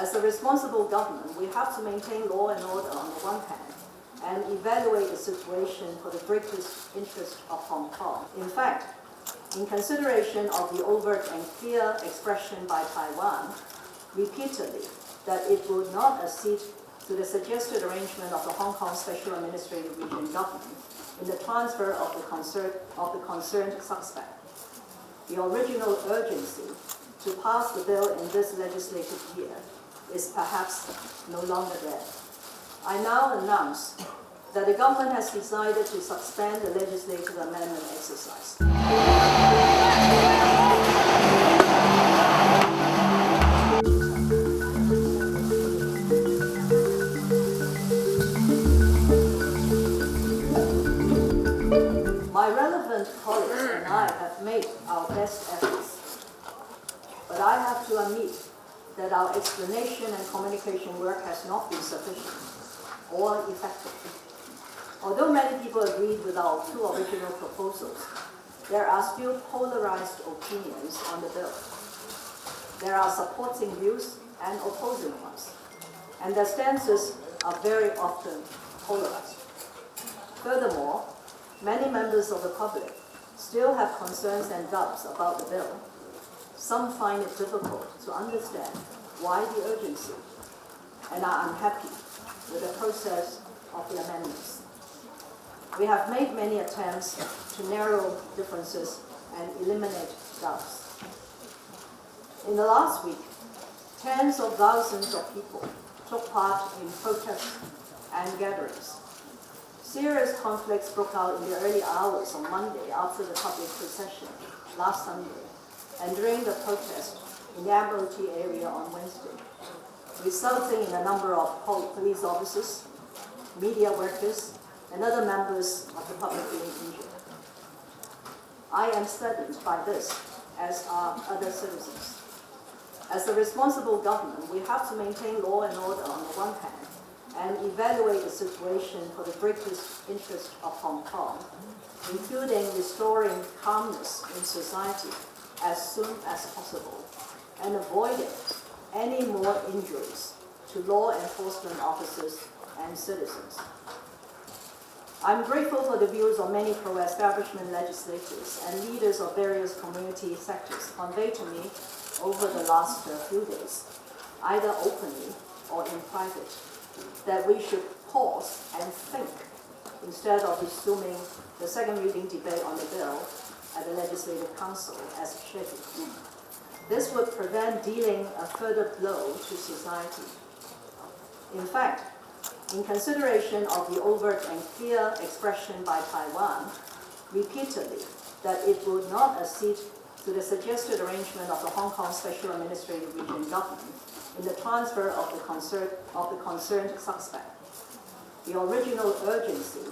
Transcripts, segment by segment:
As a responsible government, we have to maintain law and order on the one hand and evaluate the situation for the greatest interest of Hong Kong. In fact, in consideration of the overt and clear expression by Taiwan repeatedly that it would not accede to the suggested arrangement of the Hong Kong Special Administrative Region government in the transfer of the concerned suspect, the original urgency to pass the bill in this legislative year is perhaps no longer there. I now announce that the government has decided to suspend the legislative amendment exercise. My relevant colleagues and I have made our best efforts, but I have to admit that our explanation and communication work has not been sufficient or effective. Although many people agreed with our two original proposals, there are still polarized opinions on the bill. There are supporting views and opposing ones, and their stances are very often polarized. Furthermore, many members of the public still have concerns and doubts about the bill. Some find it difficult to understand why the urgency and are unhappy with the process of the amendments. We have made many attempts to narrow differences and eliminate doubts. In the last week, tens of thousands of people took part in protests and gatherings. Serious conflicts broke out in the early hours on Monday after the public procession last Sunday and during the protest in the Admiralty area on Wednesday, resulting in a number of police officers, media workers, and other members of the public being injured. I am saddened by this, as are other citizens. As a responsible government, we have to maintain law and order on the one hand and evaluate the situation for the greatest interest of Hong Kong, including restoring calmness in society as soon as possible and avoiding any more injuries to law enforcement officers and citizens. I'm grateful for the views of many pro-establishment legislators and leaders of various community sectors conveyed to me over the last few days, either openly or in private, that we should pause and think instead of resuming the second reading debate on the bill at the Legislative Council as scheduled. This would prevent dealing a further blow to society. In fact, in consideration of the overt and clear expression by Taiwan repeatedly that it would not accede to the suggested arrangement of the Hong Kong Special Administrative Region government in the transfer of the concerned suspect, the original urgency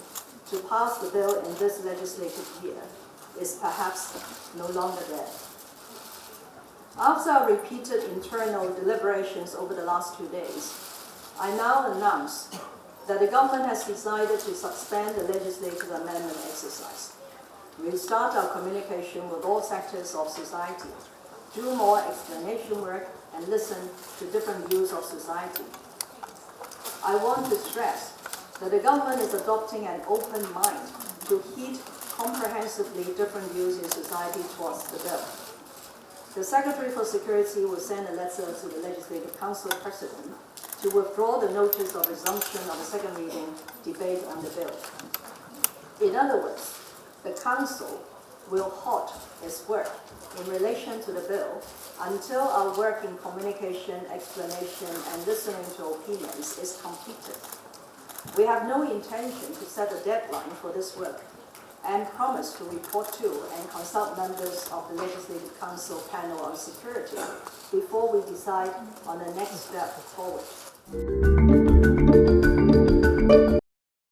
to pass the bill in this legislative year is perhaps no longer there. After our repeated internal deliberations over the last 2 days, I now announce that the government has decided to suspend the legislative amendment exercise. We'll start our communication with all sectors of society, do more explanation work, and listen to different views of society. I want to stress that the government is adopting an open mind to heed comprehensively different views in society towards the bill. The Secretary for Security will send a letter to the Legislative Council President to withdraw the notice of resumption of the second reading debate on the bill. In other words, the Council will halt its work in relation to the bill until our work in communication, explanation, and listening to opinions is completed. We have no intention to set a deadline for this work and promise to report to and consult members of the Legislative Council panel on security before we decide on the next step forward.